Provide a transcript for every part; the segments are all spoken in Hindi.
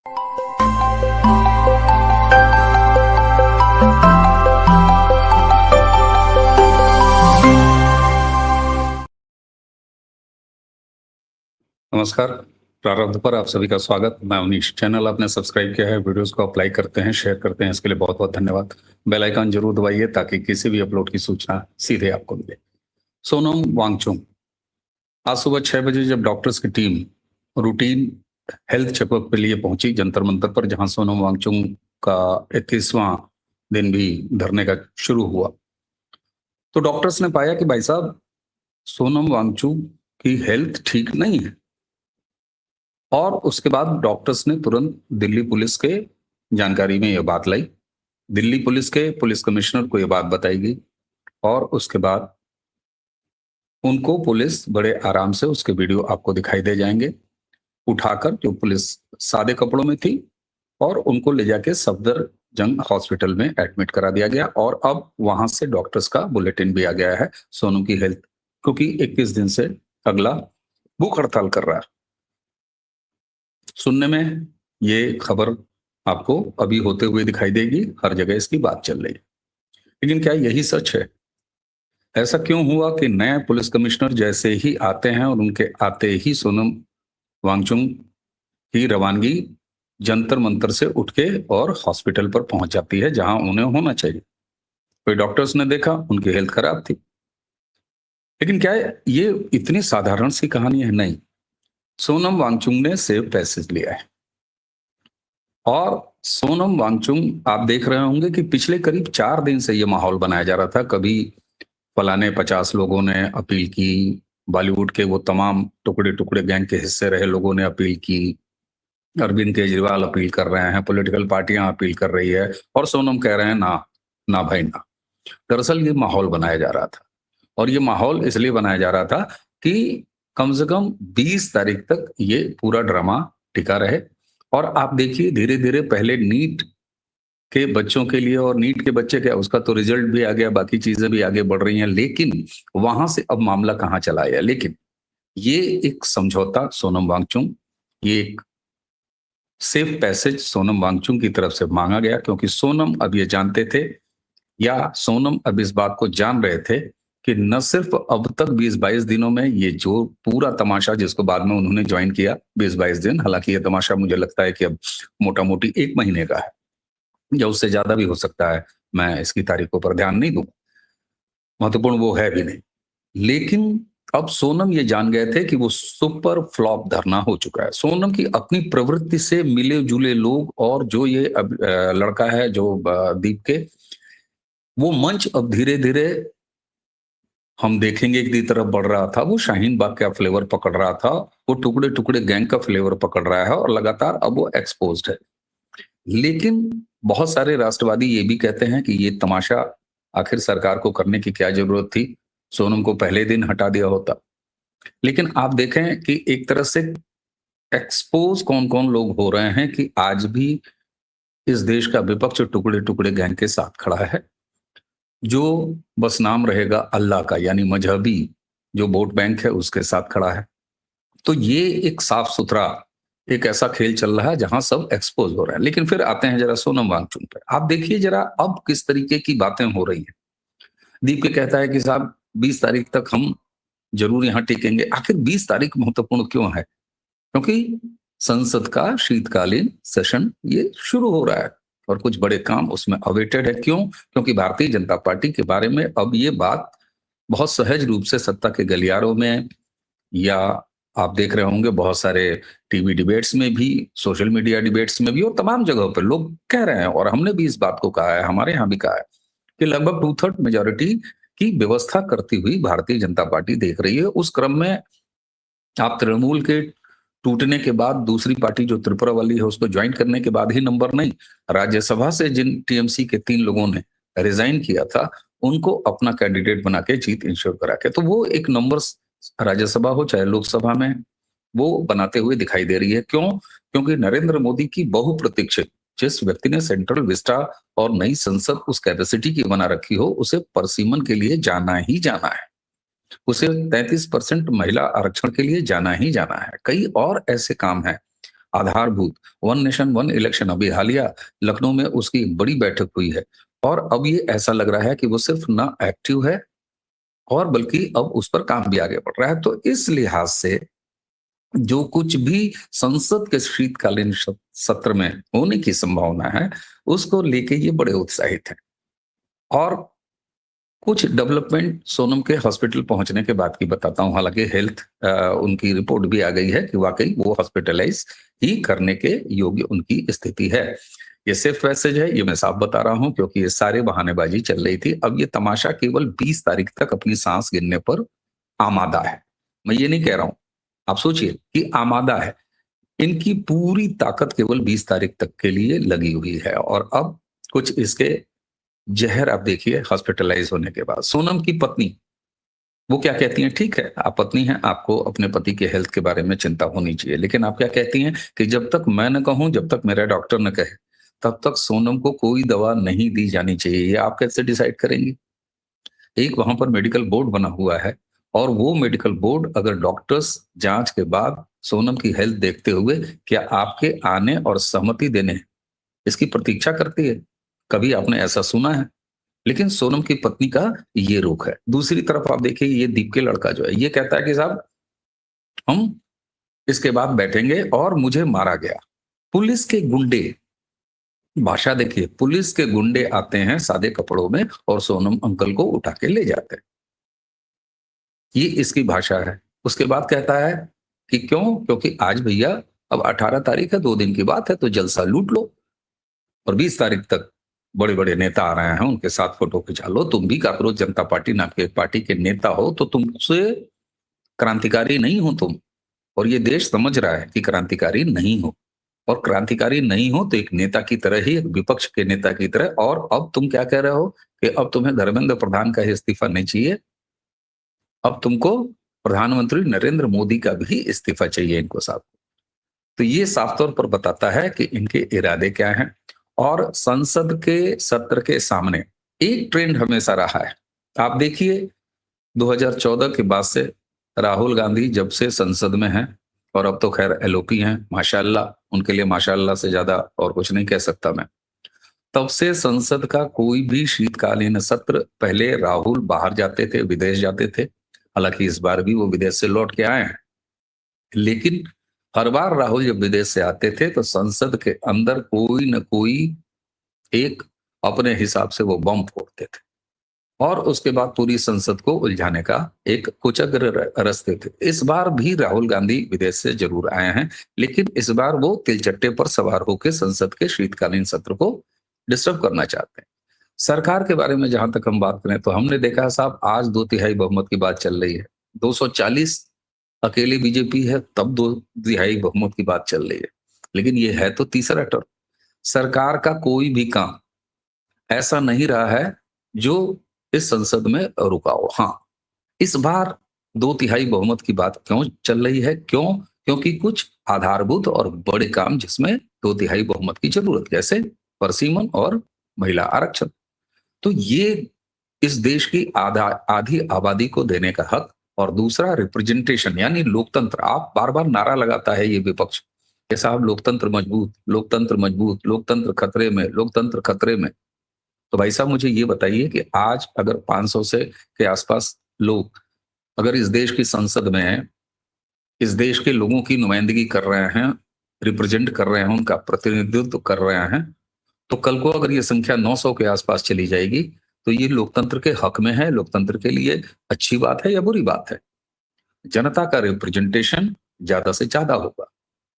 नमस्कार। प्रारब्ध पर आप सभी का स्वागत। मैं अवनीश। चैनल आपने सब्सक्राइब किया है, वीडियोस को आप लाइक करते हैं, शेयर करते हैं, इसके लिए बहुत बहुत धन्यवाद। बेल आइकन जरूर दबाइए ताकि किसी भी अपलोड की सूचना सीधे आपको मिले। सोनम वांगचुक आज सुबह 6 बजे जब डॉक्टर्स की टीम रूटीन हेल्थ चेकअप के लिए पहुंची जंतर मंतर पर, जहां सोनम वांगचुक का 21वां दिन भी धरने का शुरू हुआ, तो डॉक्टर्स ने पाया कि भाई साहब, सोनम वांगचुक की हेल्थ ठीक नहीं है। और उसके बाद डॉक्टर्स ने तुरंत दिल्ली पुलिस के जानकारी में यह बात लाई। दिल्ली पुलिस के पुलिस कमिश्नर को यह बात बताई गई और उसके बाद उनको पुलिस बड़े आराम से, उसके वीडियो आपको दिखाई दे जाएंगे, उठाकर, जो पुलिस सादे कपड़ों में थी, और उनको ले जाके सफदरजंग हॉस्पिटल में एडमिट करा दिया गया। और अब वहां से डॉक्टर्स का बुलेटिन भी आ गया है सोनम की हेल्थ, क्योंकि 21 दिन से अगला भूख हड़ताल कर रहा है। सुनने में ये खबर आपको अभी होते हुए दिखाई देगी, हर जगह इसकी बात चल रही है, लेकिन क्या यही सच है? ऐसा क्यों हुआ कि नए पुलिस कमिश्नर जैसे ही आते हैं और उनके आते ही सोनम वांगचुक की रवानगी जंतर मंतर से उठ के और हॉस्पिटल पर पहुंच जाती है जहां उन्हें होना चाहिए? कोई डॉक्टर्स ने देखा उनकी हेल्थ खराब थी। लेकिन क्या ये इतनी साधारण सी कहानी है? नहीं। सोनम वांगचुक ने सेव पैसेज लिया है। और सोनम वांगचुक, आप देख रहे होंगे कि पिछले करीब 4 दिन से यह माहौल बनाया जा रहा था। कभी फलाने 50 लोगों ने अपील की, बॉलीवुड के वो तमाम टुकड़े टुकड़े गैंग के हिस्से रहे लोगों ने अपील की, अरविंद केजरीवाल अपील कर रहे हैं, पॉलिटिकल पार्टियां अपील कर रही है, और सोनम कह रहे हैं ना, ना भाई ना। दरअसल ये माहौल बनाया जा रहा था, और ये माहौल इसलिए बनाया जा रहा था कि कम से कम 20 तारीख तक ये पूरा ड्रामा टिका रहे। और आप देखिए, धीरे धीरे पहले नीट के बच्चों के लिए, और नीट के बच्चे क्या, उसका तो रिजल्ट भी आ गया, बाकी चीजें भी आगे बढ़ रही हैं, लेकिन वहां से अब मामला कहां चला आया। लेकिन ये एक समझौता सोनम वांगचुक, ये एक सेफ पैसेज सोनम वांगचुक की तरफ से मांगा गया, क्योंकि सोनम अब ये जानते थे, या सोनम अब इस बात को जान रहे थे कि न सिर्फ अब तक 20-22 दिनों में ये जो पूरा तमाशा जिसको बाद में उन्होंने ज्वाइन किया, 20-22 दिन, हालांकि ये तमाशा मुझे लगता है कि अब मोटा मोटी 1 महीने का है या उससे ज्यादा भी हो सकता है, मैं इसकी तारीखों पर ध्यान नहीं दूंगा, महत्वपूर्ण वो है भी नहीं। लेकिन अब सोनम ये जान गए थे कि वो सुपर फ्लॉप धरना हो चुका है। सोनम की अपनी प्रवृत्ति से मिले जुले लोग, और जो ये लड़का है जो दीप के, वो मंच अब धीरे धीरे हम देखेंगे की तरफ बढ़ रहा था। वो शाहीन बाग का फ्लेवर पकड़ रहा था, वो टुकड़े टुकड़े गैंग का फ्लेवर पकड़ रहा है, और लगातार अब वो एक्सपोज्ड है। लेकिन बहुत सारे राष्ट्रवादी ये भी कहते हैं कि ये तमाशा आखिर सरकार को करने की क्या जरूरत थी, सोनम को पहले दिन हटा दिया होता। लेकिन आप देखें कि एक तरह से एक्सपोज कौन कौन लोग हो रहे हैं कि आज भी इस देश का विपक्ष टुकड़े टुकड़े गैंग के साथ खड़ा है, जो बस नाम रहेगा अल्लाह का, यानी मजहबी जो वोट बैंक है उसके साथ खड़ा है। तो ये एक साफ सुथरा एक ऐसा खेल चल रहा है जहां सब एक्सपोज हो रहे हैं। लेकिन फिर आते हैं जरा सोनम वांगचुक पे। आप देखिए जरा अब किस तरीके की बातें हो रही हैं। दीप कहता है कि साहब 20 तारीख तक हम जरूर यहां टिकेंगे। आखिर 20 तारीख महत्वपूर्ण क्यों है? क्योंकि संसद का शीतकालीन सेशन ये शुरू हो रहा है, और कुछ बड़े काम उसमें अवेटेड है। क्यों? क्योंकि भारतीय जनता पार्टी के बारे में अब ये बात बहुत सहज रूप से सत्ता के गलियारों में, या आप देख रहे होंगे बहुत सारे टीवी डिबेट्स में भी, सोशल मीडिया डिबेट्स में भी, और तमाम जगहों पर लोग कह रहे हैं, और हमने भी इस बात को कहा है, हमारे यहाँ भी कहा है, कि लगभग 2/3 मेजोरिटी की व्यवस्था करती हुई भारतीय जनता पार्टी देख रही है। उस क्रम में आप तृणमूल के टूटने के बाद दूसरी पार्टी जो त्रिपुरा वाली है उसको ज्वाइन करने के बाद ही नंबर नहीं, राज्यसभा से जिन टीएमसी के 3 लोगों ने रिजाइन किया था उनको अपना कैंडिडेट बना के जीत इंश्योर करा के, तो वो एक नंबर राज्यसभा हो चाहे लोकसभा में वो बनाते हुए दिखाई दे रही है। क्यों? क्योंकि नरेंद्र मोदी की बहुप्रतीक्षित, जिस व्यक्ति ने सेंट्रल विस्टा और नई संसद उस कैपेसिटी की बना रखी हो, उसे परसीमन के लिए जाना ही जाना है, उसे 33% महिला आरक्षण के लिए जाना ही जाना है, कई और ऐसे काम हैं। आधारभूत। वन नेशन वन इलेक्शन अभी हालिया लखनऊ में उसकी एक बड़ी बैठक हुई है और अब ये ऐसा लग रहा है कि वो सिर्फ ना एक्टिव है और बल्कि अब उस पर काम भी आगे बढ़ रहा है। तो इस लिहाज से जो कुछ भी संसद के शीतकालीन सत्र में होने की संभावना है, उसको लेके ये बड़े उत्साहित हैं। और कुछ डेवलपमेंट सोनम के हॉस्पिटल पहुंचने के बाद की बताता हूं। हालांकि हेल्थ उनकी रिपोर्ट भी आ गई है कि वाकई वो हॉस्पिटलाइज ही करने के योग्य उनकी स्थिति है। ये सिर्फ मैसेज है, ये मैं साफ बता रहा हूं, क्योंकि ये सारे बहानेबाजी चल रही थी। अब ये तमाशा केवल 20 तारीख तक अपनी सांस गिनने पर आमादा है। मैं ये नहीं कह रहा हूं, आप सोचिए कि आमादा है। इनकी पूरी ताकत केवल 20 तारीख तक के लिए लगी हुई है और अब कुछ इसके जहर आप देखिए हॉस्पिटलाइज होने के बाद। सोनम की पत्नी वो क्या कहती हैं? ठीक है, आप पत्नी हैं, आपको अपने पति के हेल्थ के बारे में चिंता होनी चाहिए, लेकिन आप क्या कहती हैं कि जब तक मैं न कहूं, जब तक मेरा डॉक्टर न कहे, तब तक सोनम को कोई दवा नहीं दी जानी चाहिए। ये आप कैसे डिसाइड करेंगी? एक वहां पर मेडिकल बोर्ड बना हुआ है और वो मेडिकल बोर्ड अगर डॉक्टर्स जांच के बाद सोनम की हेल्थ देखते हुए क्या आपके आने और सहमति देने इसकी प्रतीक्षा करती है? कभी आपने ऐसा सुना है? लेकिन सोनम की पत्नी का ये रुख है। दूसरी तरफ आप देखिए, ये दीप के लड़का जो है ये कहता है कि साहब हम इसके बाद बैठेंगे और मुझे मारा गया। पुलिस के गुंडे, भाषा देखिए, पुलिस के गुंडे आते हैं सादे कपड़ों में और सोनम अंकल को उठा के ले जाते हैं। ये इसकी भाषा है। उसके बाद कहता है कि क्यों? क्योंकि आज भैया अब 18 तारीख है, 2 दिन की बात है, तो जलसा लूट लो और 20 तारीख तक बड़े बड़े नेता आ रहे हैं, उनके साथ फोटो खिंचा लो। तुम भी कांग्रेस जनता पार्टी नाम के पार्टी के नेता हो, तो तुमसे क्रांतिकारी नहीं हो तुम, और ये देश समझ रहा है कि क्रांतिकारी नहीं हो, और क्रांतिकारी नहीं हो तो एक नेता की तरह ही, एक विपक्ष के नेता की तरह। और अब तुम क्या कह रहे हो कि अब तुम्हें धर्मेंद्र प्रधान का ही इस्तीफा नहीं चाहिए, अब तुमको प्रधानमंत्री नरेंद्र मोदी का भी इस्तीफा चाहिए इनको साथ। तो ये साफ तौर पर बताता है कि इनके इरादे क्या हैं। और संसद के सत्र के सामने एक ट्रेंड हमेशा रहा है। आप देखिए 2014 के बाद से राहुल गांधी जब से संसद में हैं, और अब तो खैर एलओपी हैं, माशाल्लाह, उनके लिए माशाल्लाह से ज्यादा और कुछ नहीं कह सकता मैं। तब से संसद का कोई भी शीतकालीन सत्र, पहले राहुल बाहर जाते थे, विदेश जाते थे, हालांकि इस बार भी वो विदेश से लौट के आए हैं, लेकिन हर बार राहुल जब विदेश से आते थे तो संसद के अंदर कोई न कोई एक अपने हिसाब से वो बम फोड़ते थे और उसके बाद पूरी संसद को उलझाने का एक कुचक्र रचते थे। इस बार भी राहुल गांधी विदेश से जरूर आए हैं, लेकिन इस बार वो तिलचट्टे पर सवार होकर संसद के शीतकालीन सत्र को डिस्टर्ब करना चाहते हैं। सरकार के बारे में जहां तक हम बात करें तो हमने देखा साहब, आज 2/3 बहुमत की बात चल रही है। 240 अकेली बीजेपी है, तब 2/3 बहुमत की बात चल रही है, लेकिन ये है तो तीसरा टर्म। सरकार का कोई भी काम ऐसा नहीं रहा है जो इस संसद में रुका हो। हाँ, इस बार 2/3 बहुमत की बात क्यों चल रही है? क्यों? क्योंकि कुछ आधारभूत और बड़े काम जिसमें 2/3 बहुमत की जरूरत, जैसे परसीमन और महिला आरक्षण। तो ये इस देश की आधी आबादी को देने का हक, और दूसरा रिप्रेजेंटेशन यानी लोकतंत्र। आप बार बार नारा लगाता है ये विपक्ष कि साहब लोकतंत्र मजबूत, लोकतंत्र मजबूत, लोकतंत्र खतरे में, लोकतंत्र खतरे में। तो भाई साहब मुझे ये बताइए कि आज अगर 500 से के आसपास लोग अगर इस देश की संसद में हैं, इस देश के लोगों की नुमाइंदगी कर रहे हैं, रिप्रेजेंट कर रहे हैं, उनका प्रतिनिधित्व कर रहे हैं, तो कल को अगर ये संख्या 900 के आसपास चली जाएगी तो ये लोकतंत्र के हक में है, लोकतंत्र के लिए अच्छी बात है या बुरी बात है? जनता का रिप्रेजेंटेशन ज्यादा से ज्यादा होगा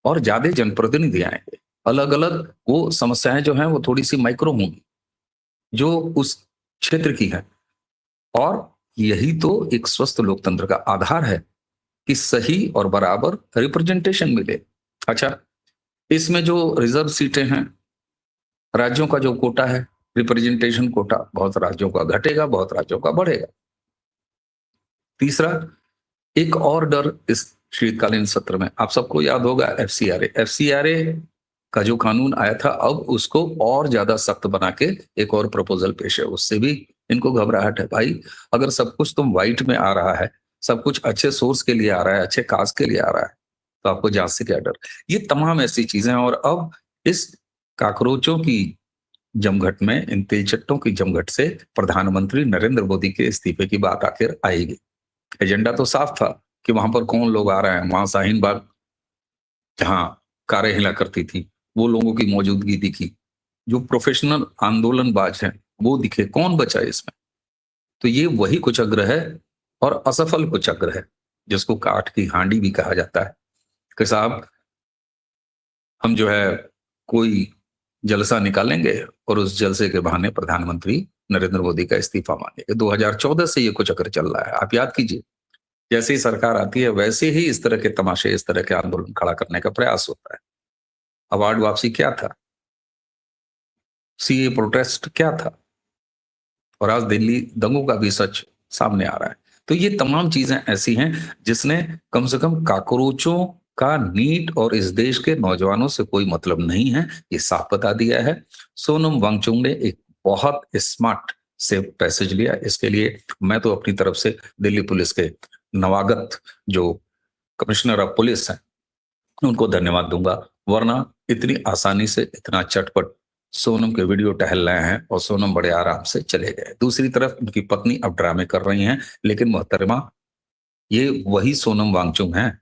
और ज्यादा जनप्रतिनिधि आएंगे। अलग अलग वो समस्याएं जो हैं वो थोड़ी सी माइक्रो होंगी जो उस क्षेत्र की है, और यही तो एक स्वस्थ लोकतंत्र का आधार है कि सही और बराबर रिप्रेजेंटेशन मिले। अच्छा, इसमें जो रिजर्व सीटें हैं, राज्यों का जो कोटा है, रिप्रेजेंटेशन कोटा, बहुत राज्यों का घटेगा, बहुत राज्यों का बढ़ेगा। तीसरा, एक और डर इस शीतकालीन सत्र में, आप सबको याद होगा एफसीआरए का जो कानून आया था, अब उसको और ज्यादा सख्त बना के एक और प्रपोजल पेश है, उससे भी इनको घबराहट है। भाई अगर सब कुछ तुम व्हाइट में आ रहा है, सब कुछ अच्छे सोर्स के लिए आ रहा है, अच्छे काज के लिए आ रहा है, तो आपको जांच से क्या डर। ये तमाम ऐसी चीजें हैं। और अब इस काकरोचों की जमघट में, इन तिलचट्टों की जमघट से प्रधानमंत्री नरेंद्र मोदी के इस्तीफे की बात आखिर आएगी। एजेंडा तो साफ था कि वहां पर कौन लोग आ रहे हैं। वहां शाहीन बाग जहां कारें हिला करती थी, वो लोगों की मौजूदगी दिखी। जो प्रोफेशनल आंदोलनबाज हैं वो दिखे। कौन बचा इसमें? तो ये वही कुचक्र है, और असफल कुचक्र है, जिसको काठ की हांडी भी कहा जाता है कि साहब हम जो है कोई जलसा निकालेंगे और उस जलसे के बहाने प्रधानमंत्री नरेंद्र मोदी का इस्तीफा मांगेंगे। 2014 से ये कुचक्र चल रहा है। आप याद कीजिए, जैसे ही सरकार आती है वैसे ही इस तरह के तमाशे, इस तरह के आंदोलन खड़ा करने का प्रयास होता है। अवार्ड वापसी क्या था? सीए प्रोटेस्ट क्या था? और आज दिल्ली दंगों का भी सच सामने आ रहा है। तो ये तमाम चीजें ऐसी हैं जिसने कम से कम काकरोचों का नीट और इस देश के नौजवानों से कोई मतलब नहीं है, ये साफ बता दिया है। सोनम वांगचुक ने एक बहुत स्मार्ट से पैसेज लिया। इसके लिए मैं तो अपनी तरफ से दिल्ली पुलिस के नवागत जो कमिश्नर ऑफ पुलिस हैं उनको धन्यवाद दूंगा। वरना इतनी आसानी से, इतना चटपट सोनम के वीडियो टहल रहे हैं और सोनम बड़े आराम से चले गए। दूसरी तरफ उनकी पत्नी अब ड्रामे कर रही हैं। लेकिन मोहतरमा, ये वही सोनम वांगचुक हैं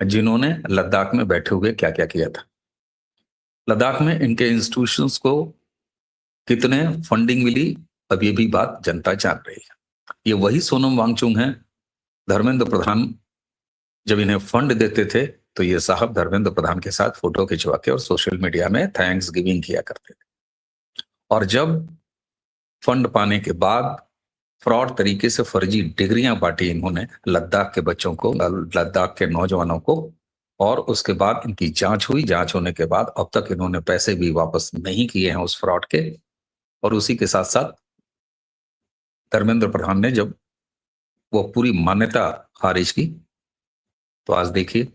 जिन्होंने लद्दाख में बैठे हुए क्या क्या किया था। लद्दाख में इनके इंस्टीट्यूशंस को कितने फंडिंग मिली, अब ये भी बात जनता जान रही है। ये वही सोनम वांगचुक हैं। धर्मेंद्र प्रधान जब इन्हें फंड देते थे तो ये साहब धर्मेंद्र प्रधान के साथ फोटो खिंचवा के और सोशल मीडिया में थैंक्स गिविंग किया करते थे। और जब फंड पाने के बाद फ्रॉड तरीके से फर्जी डिग्रियां बांटी इन्होंने लद्दाख के बच्चों को, लद्दाख के नौजवानों को, और उसके बाद इनकी जांच हुई। जांच होने के बाद अब तक इन्होंने पैसे भी वापस नहीं किए हैं उस फ्रॉड के। और उसी के साथ साथ धर्मेंद्र प्रधान ने जब वो पूरी मान्यता खारिज की, तो आज देखिए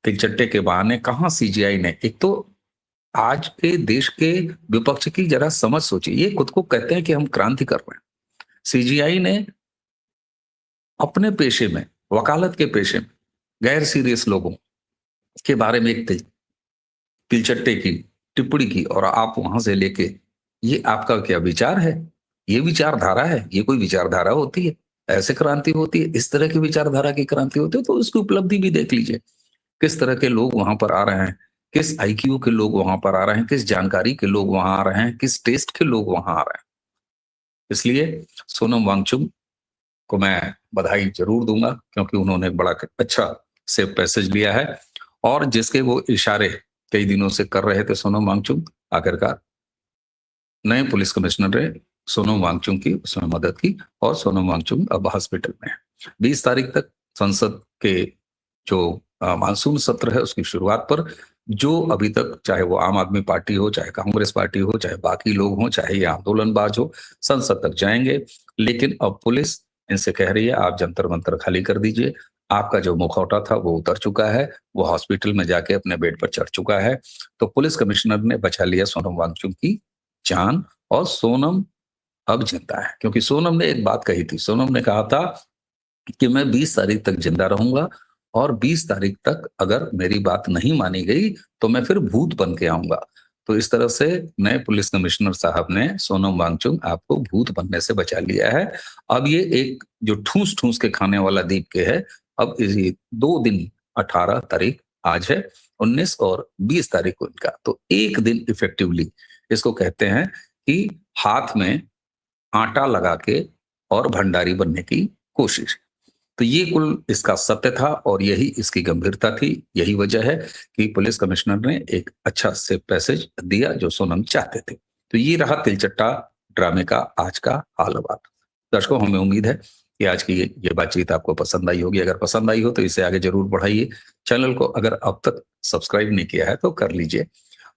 तिलचट्टे के बहाने कहां सीजीआई ने, एक तो आज के देश के विपक्ष की जरा समझ सोचिए, ये खुद को कहते हैं कि हम क्रांति कर रहे हैं। सीजीआई ने अपने पेशे में, वकालत के पेशे में गैर सीरियस लोगों के बारे में एक तिलचट्टे की टिप्पणी की, और आप वहां से लेके, ये आपका क्या विचार है? ये विचारधारा है? ये कोई विचारधारा होती है? ऐसे क्रांति होती है? इस तरह की विचारधारा की क्रांति होती है? तो उसकी उपलब्धि भी देख लीजिए। किस तरह के लोग वहां पर आ रहे हैं, किस आईक्यू के लोग वहां पर आ रहे हैं, किस जानकारी के लोग वहां आ रहे हैं, किस टेस्ट के लोग वहां आ रहे हैं। इसलिए सोनम वांगचुक को मैं बधाई जरूर दूंगा, क्योंकि उन्होंने बड़ा अच्छा से पैसेज लिया है। और जिसके वो इशारे कई दिनों से कर रहे थे सोनम वांगचुक, आखिरकार नए पुलिस कमिश्नर ने सोनम वांगचुक की उसमें मदद की, और सोनम वांगचुक अब हॉस्पिटल में है। 20 तारीख तक संसद के जो मानसून सत्र है उसकी शुरुआत पर, जो अभी तक, चाहे वो आम आदमी पार्टी हो, चाहे कांग्रेस पार्टी हो, चाहे बाकी लोग हों, चाहे ये आंदोलनबाज हो, संसद तक जाएंगे। लेकिन अब पुलिस इनसे कह रही है आप जंतर मंतर खाली कर दीजिए। आपका जो मुखौटा था वो उतर चुका है, वो हॉस्पिटल में जाके अपने बेड पर चढ़ चुका है। तो पुलिस कमिश्नर ने बचा लिया सोनम वांगचुक की जान, और सोनम अब जिंदा है। क्योंकि सोनम ने एक बात कही थी, सोनम ने कहा था कि मैं 20 तारीख तक जिंदा रहूंगा, और 20 तारीख तक अगर मेरी बात नहीं मानी गई तो मैं फिर भूत बन के आऊंगा। तो इस तरह से नए पुलिस कमिश्नर साहब ने सोनम वांगचुक आपको भूत बनने से बचा लिया है। अब ये एक जो ठूस ठूस के खाने वाला दीप के है, अब इसी 2 दिन, 18 तारीख आज है, 19 और 20 तारीख को इनका, तो एक दिन इफेक्टिवली इसको कहते हैं कि हाथ में आटा लगा के और भंडारी बनने की कोशिश। तो ये कुल इसका सत्य था, और यही इसकी गंभीरता थी। यही वजह है कि पुलिस कमिश्नर ने एक अच्छा से पैसेज दिया जो सोनम चाहते थे। तो ये रहा तिलचट्टा ड्रामे का आज का हाल-हवाल। दर्शकों, हमें उम्मीद है कि आज की ये बातचीत आपको पसंद आई होगी। अगर पसंद आई हो तो इसे आगे जरूर बढ़ाइए। चैनल को अगर अब तक सब्सक्राइब नहीं किया है तो कर लीजिए।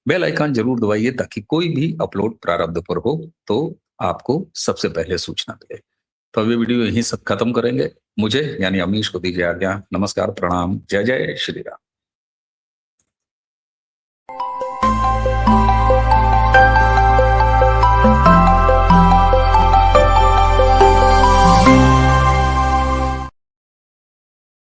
बेल आइकन जरूर दबाइए ताकि कोई भी अपलोड प्रारब्ध पर हो तो आपको सबसे पहले सूचना मिले। तो अभी वीडियो यहीं सब खत्म करेंगे। मुझे यानी अमीश को दीजिए आज्ञा। नमस्कार, प्रणाम, जय जय श्री राम।